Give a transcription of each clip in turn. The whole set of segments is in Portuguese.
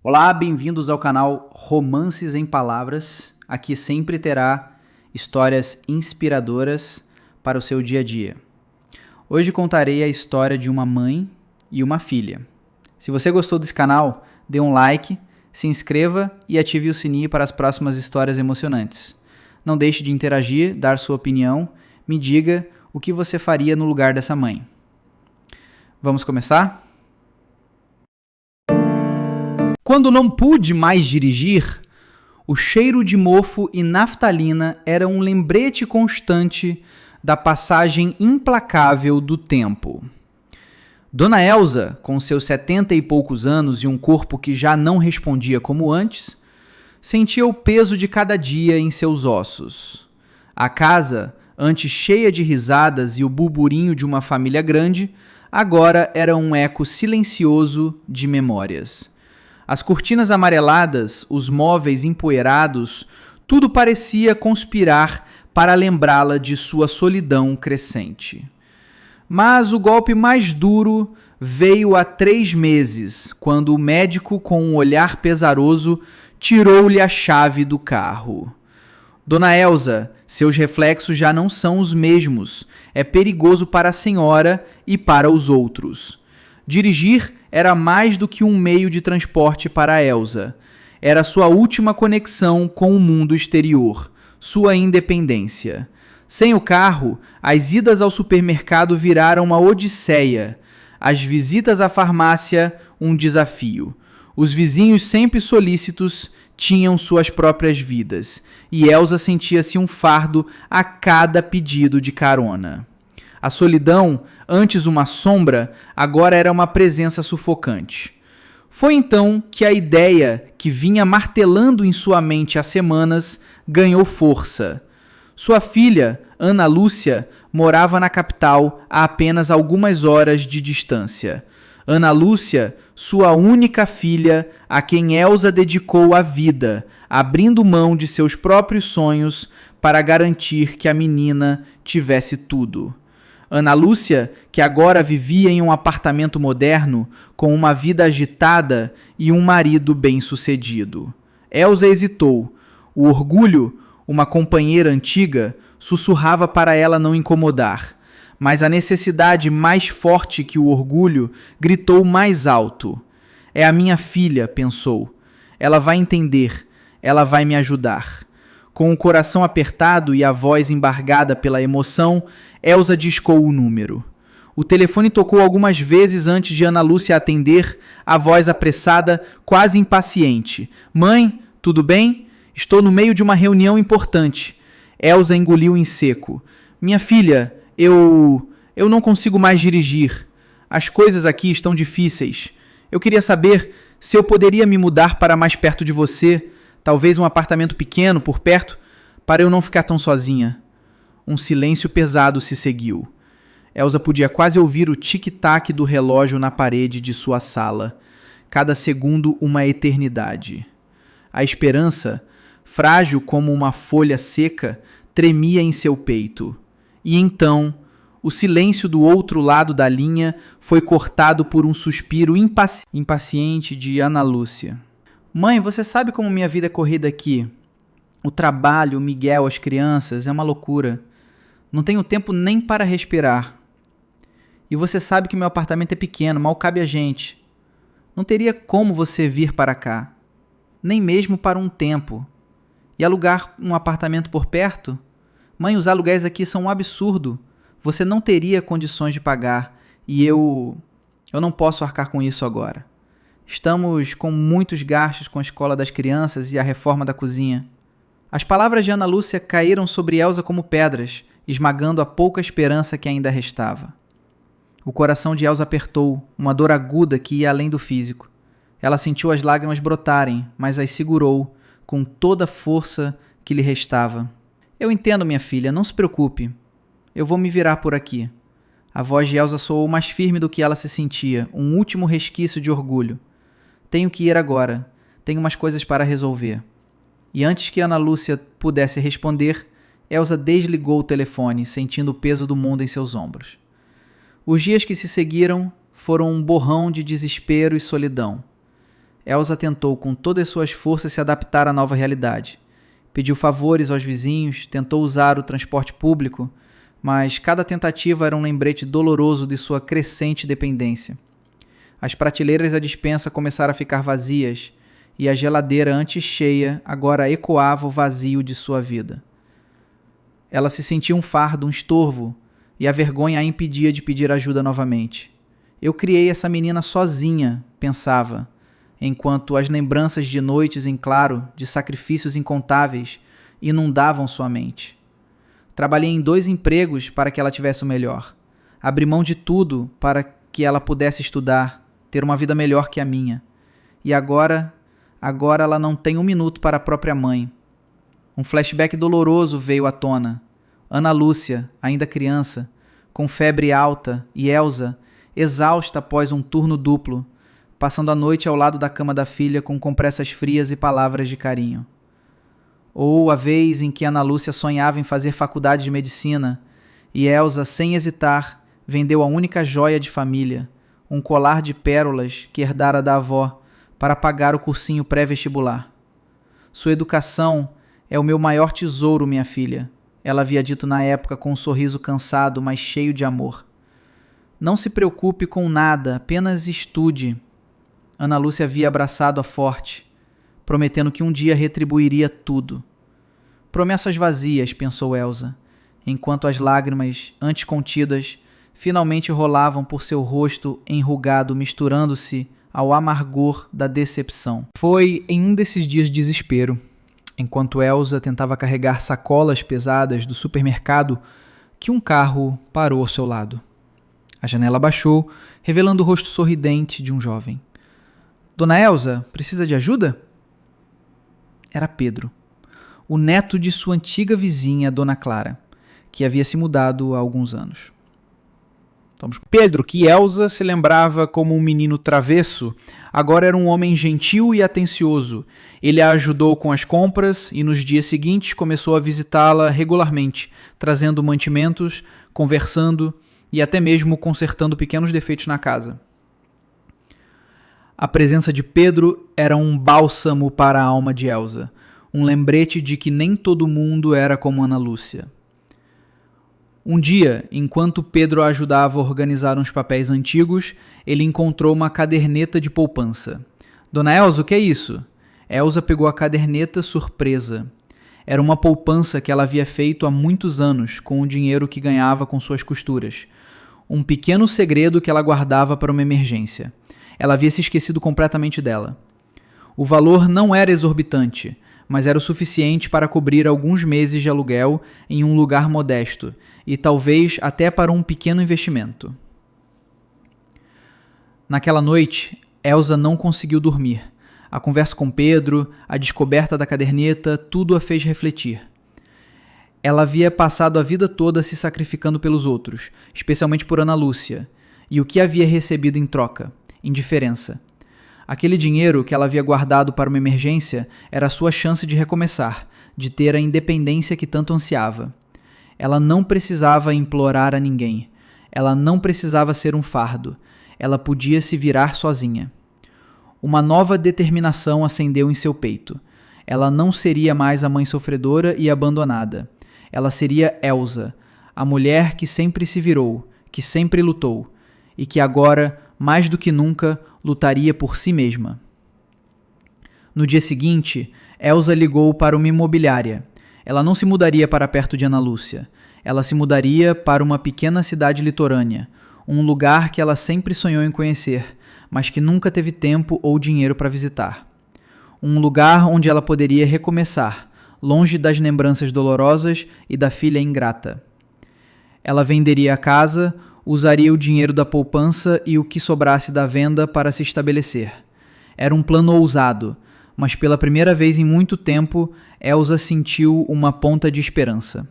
Olá, bem-vindos ao canal Romances em Palavras. Aqui sempre terá histórias inspiradoras para o seu dia a dia. Hoje contarei a história de uma mãe e uma filha. Se você gostou desse canal, dê um like, se inscreva e ative o sininho para as próximas histórias emocionantes. Não deixe de interagir, dar sua opinião, me diga o que você faria no lugar dessa mãe. Vamos começar? Quando não pude mais dirigir, o cheiro de mofo e naftalina era um lembrete constante da passagem implacável do tempo. Dona Elza, com seus 70 e poucos anos e um corpo que já não respondia como antes, sentia o peso de cada dia em seus ossos. A casa, antes cheia de risadas e o burburinho de uma família grande, agora era um eco silencioso de memórias. As cortinas amareladas, os móveis empoeirados, tudo parecia conspirar para lembrá-la de sua solidão crescente. Mas o golpe mais duro veio há 3 meses, quando o médico, com um olhar pesaroso, tirou-lhe a chave do carro. Dona Elza, seus reflexos já não são os mesmos. É perigoso para a senhora e para os outros. Dirigir era mais do que um meio de transporte para Elza. Era sua última conexão com o mundo exterior, sua independência. Sem o carro, as idas ao supermercado viraram uma odisseia. As visitas à farmácia, um desafio. Os vizinhos sempre solícitos tinham suas próprias vidas, e Elza sentia-se um fardo a cada pedido de carona. A solidão, antes uma sombra, agora era uma presença sufocante. Foi então que a ideia, que vinha martelando em sua mente há semanas, ganhou força. Sua filha, Ana Lúcia, morava na capital a apenas algumas horas de distância. Ana Lúcia, sua única filha, a quem Elza dedicou a vida, abrindo mão de seus próprios sonhos para garantir que a menina tivesse tudo. Ana Lúcia, que agora vivia em um apartamento moderno, com uma vida agitada e um marido bem-sucedido. Elza hesitou. O orgulho, uma companheira antiga, sussurrava para ela não incomodar. Mas a necessidade mais forte que o orgulho gritou mais alto. É a minha filha, pensou. Ela vai entender. Ela vai me ajudar. Com o coração apertado e a voz embargada pela emoção, Elza discou o número. O telefone tocou algumas vezes antes de Ana Lúcia atender, a voz apressada, quase impaciente. Mãe, tudo bem? Estou no meio de uma reunião importante. Elza engoliu em seco. Minha filha, eu não consigo mais dirigir. As coisas aqui estão difíceis. Eu queria saber se eu poderia me mudar para mais perto de você. Talvez um apartamento pequeno por perto, para eu não ficar tão sozinha. Um silêncio pesado se seguiu. Elza podia quase ouvir o tic-tac do relógio na parede de sua sala. Cada segundo uma eternidade. A esperança, frágil como uma folha seca, tremia em seu peito. E então, o silêncio do outro lado da linha foi cortado por um suspiro impaciente de Ana Lúcia. Mãe, você sabe como minha vida é corrida aqui? O trabalho, o Miguel, as crianças, é uma loucura. Não tenho tempo nem para respirar. E você sabe que meu apartamento é pequeno, mal cabe a gente. Não teria como você vir para cá. Nem mesmo para um tempo. E alugar um apartamento por perto? Mãe, os aluguéis aqui são um absurdo. Você não teria condições de pagar. E eu não posso arcar com isso agora. Estamos com muitos gastos com a escola das crianças e a reforma da cozinha. As palavras de Ana Lúcia caíram sobre Elza como pedras, esmagando a pouca esperança que ainda restava. O coração de Elza apertou, uma dor aguda que ia além do físico. Ela sentiu as lágrimas brotarem, mas as segurou, com toda a força que lhe restava. Eu entendo, minha filha, não se preocupe. Eu vou me virar por aqui. A voz de Elza soou mais firme do que ela se sentia, um último resquício de orgulho. Tenho que ir agora. Tenho umas coisas para resolver. E antes que Ana Lúcia pudesse responder, Elza desligou o telefone, sentindo o peso do mundo em seus ombros. Os dias que se seguiram foram um borrão de desespero e solidão. Elsa tentou com todas as suas forças se adaptar à nova realidade. Pediu favores aos vizinhos, tentou usar o transporte público, mas cada tentativa era um lembrete doloroso de sua crescente dependência. As prateleiras da despensa começaram a ficar vazias e a geladeira, antes cheia, agora ecoava o vazio de sua vida. Ela se sentia um fardo, um estorvo, e a vergonha a impedia de pedir ajuda novamente. Eu criei essa menina sozinha, pensava, enquanto as lembranças de noites em claro, de sacrifícios incontáveis, inundavam sua mente. Trabalhei em 2 empregos para que ela tivesse o melhor. Abri mão de tudo para que ela pudesse estudar, ter uma vida melhor que a minha. E agora ela não tem 1 minuto para a própria mãe. Um flashback doloroso veio à tona. Ana Lúcia, ainda criança, com febre alta, e Elsa, exausta após um turno duplo, passando a noite ao lado da cama da filha com compressas frias e palavras de carinho. Ou a vez em que Ana Lúcia sonhava em fazer faculdade de medicina, e Elsa, sem hesitar, vendeu a única joia de família, um colar de pérolas que herdara da avó, para pagar o cursinho pré-vestibular. Sua educação é o meu maior tesouro, minha filha, ela havia dito na época com um sorriso cansado, mas cheio de amor. Não se preocupe com nada, apenas estude. Ana Lúcia havia abraçado-a forte, prometendo que um dia retribuiria tudo. Promessas vazias, pensou Elsa, enquanto as lágrimas, antes contidas, finalmente rolavam por seu rosto enrugado, misturando-se ao amargor da decepção. Foi em um desses dias de desespero, enquanto Elsa tentava carregar sacolas pesadas do supermercado, que um carro parou ao seu lado. A janela baixou, revelando o rosto sorridente de um jovem. Dona Elsa, precisa de ajuda? Era Pedro, o neto de sua antiga vizinha, Dona Clara, que havia se mudado há alguns anos. Pedro, que Elsa se lembrava como um menino travesso, agora era um homem gentil e atencioso. Ele a ajudou com as compras e nos dias seguintes começou a visitá-la regularmente, trazendo mantimentos, conversando e até mesmo consertando pequenos defeitos na casa. A presença de Pedro era um bálsamo para a alma de Elsa, um lembrete de que nem todo mundo era como Ana Lúcia. Um dia, enquanto Pedro a ajudava a organizar uns papéis antigos, ele encontrou uma caderneta de poupança. Dona Elsa, o que é isso? Elsa pegou a caderneta surpresa. Era uma poupança que ela havia feito há muitos anos com o dinheiro que ganhava com suas costuras. Um pequeno segredo que ela guardava para uma emergência. Ela havia se esquecido completamente dela. O valor não era exorbitante, mas era o suficiente para cobrir alguns meses de aluguel em um lugar modesto e talvez até para um pequeno investimento. Naquela noite, Elsa não conseguiu dormir. A conversa com Pedro, a descoberta da caderneta, tudo a fez refletir. Ela havia passado a vida toda se sacrificando pelos outros, especialmente por Ana Lúcia, e o que havia recebido em troca? Indiferença. Aquele dinheiro que ela havia guardado para uma emergência era a sua chance de recomeçar, de ter a independência que tanto ansiava. Ela não precisava implorar a ninguém. Ela não precisava ser um fardo. Ela podia se virar sozinha. Uma nova determinação acendeu em seu peito. Ela não seria mais a mãe sofredora e abandonada. Ela seria Elsa, a mulher que sempre se virou, que sempre lutou, e que agora, mais do que nunca, lutaria por si mesma. No dia seguinte, Elsa ligou para uma imobiliária. Ela não se mudaria para perto de Ana Lúcia. Ela se mudaria para uma pequena cidade litorânea, um lugar que ela sempre sonhou em conhecer, mas que nunca teve tempo ou dinheiro para visitar. Um lugar onde ela poderia recomeçar, longe das lembranças dolorosas e da filha ingrata. Ela venderia a casa, usaria o dinheiro da poupança e o que sobrasse da venda para se estabelecer. Era um plano ousado, mas pela primeira vez em muito tempo, Elsa sentiu uma ponta de esperança.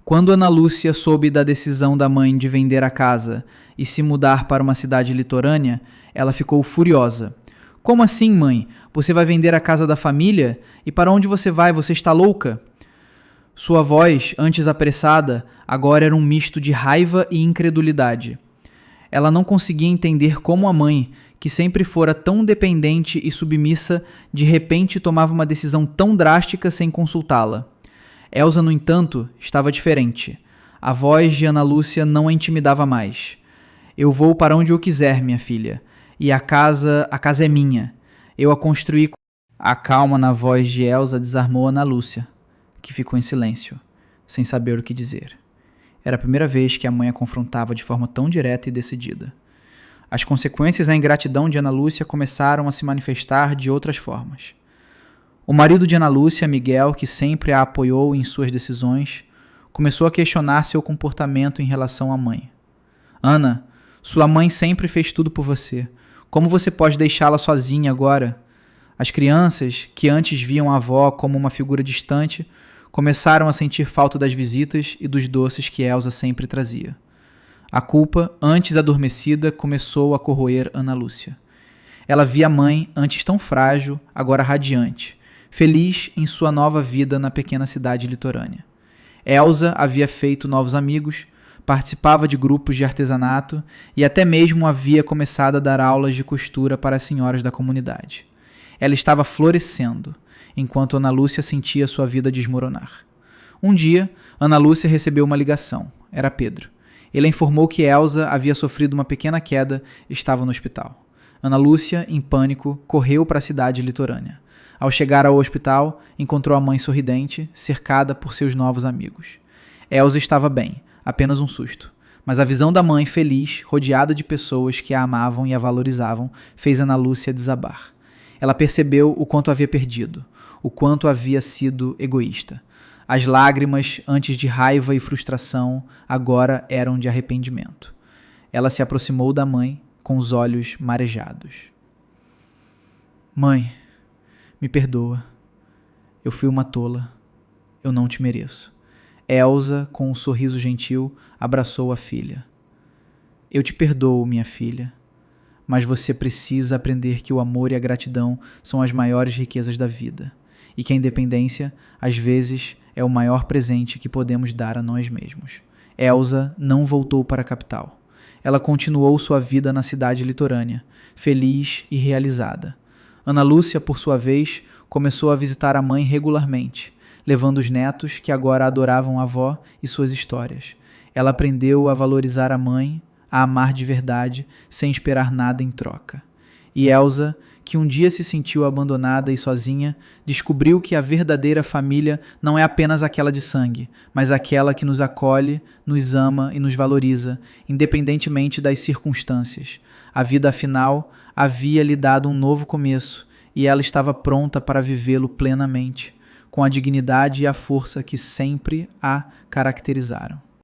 Quando Ana Lúcia soube da decisão da mãe de vender a casa e se mudar para uma cidade litorânea, ela ficou furiosa. Como assim, mãe? Você vai vender a casa da família? E para onde você vai? Você está louca? Sua voz, antes apressada, agora era um misto de raiva e incredulidade. Ela não conseguia entender como a mãe, que sempre fora tão dependente e submissa, de repente tomava uma decisão tão drástica sem consultá-la. Elsa, no entanto, estava diferente. A voz de Ana Lúcia não a intimidava mais. Eu vou para onde eu quiser, minha filha. E a casa é minha. Eu a construí. A calma na voz de Elsa desarmou Ana Lúcia, que ficou em silêncio, sem saber o que dizer. Era a primeira vez que a mãe a confrontava de forma tão direta e decidida. As consequências da ingratidão de Ana Lúcia começaram a se manifestar de outras formas. O marido de Ana Lúcia, Miguel, que sempre a apoiou em suas decisões, começou a questionar seu comportamento em relação à mãe. Ana, sua mãe sempre fez tudo por você. Como você pode deixá-la sozinha agora? As crianças, que antes viam a avó como uma figura distante, começaram a sentir falta das visitas e dos doces que Elsa sempre trazia. A culpa, antes adormecida, começou a corroer Ana Lúcia. Ela via a mãe, antes tão frágil, agora radiante, feliz em sua nova vida na pequena cidade litorânea. Elsa havia feito novos amigos, participava de grupos de artesanato e até mesmo havia começado a dar aulas de costura para as senhoras da comunidade. Ela estava florescendo, enquanto Ana Lúcia sentia sua vida desmoronar. Um dia, Ana Lúcia recebeu uma ligação. Era Pedro. Ele informou que Elsa havia sofrido uma pequena queda e estava no hospital. Ana Lúcia, em pânico, correu para a cidade litorânea. Ao chegar ao hospital, encontrou a mãe sorridente, cercada por seus novos amigos. Elsa estava bem, apenas um susto. Mas a visão da mãe feliz, rodeada de pessoas que a amavam e a valorizavam, fez Ana Lúcia desabar. Ela percebeu o quanto havia perdido, o quanto havia sido egoísta. As lágrimas, antes de raiva e frustração, agora eram de arrependimento. Ela se aproximou da mãe com os olhos marejados. Mãe, me perdoa. Eu fui uma tola. Eu não te mereço. Elsa, com um sorriso gentil, abraçou a filha. Eu te perdoo, minha filha. Mas você precisa aprender que o amor e a gratidão são as maiores riquezas da vida. E que a independência, às vezes, é o maior presente que podemos dar a nós mesmos. Elsa não voltou para a capital. Ela continuou sua vida na cidade litorânea, feliz e realizada. Ana Lúcia, por sua vez, começou a visitar a mãe regularmente, levando os netos que agora adoravam a avó e suas histórias. Ela aprendeu a valorizar a mãe, a amar de verdade, sem esperar nada em troca. E Elsa, que um dia se sentiu abandonada e sozinha, descobriu que a verdadeira família não é apenas aquela de sangue, mas aquela que nos acolhe, nos ama e nos valoriza, independentemente das circunstâncias. A vida, afinal, havia lhe dado um novo começo, e ela estava pronta para vivê-lo plenamente, com a dignidade e a força que sempre a caracterizaram.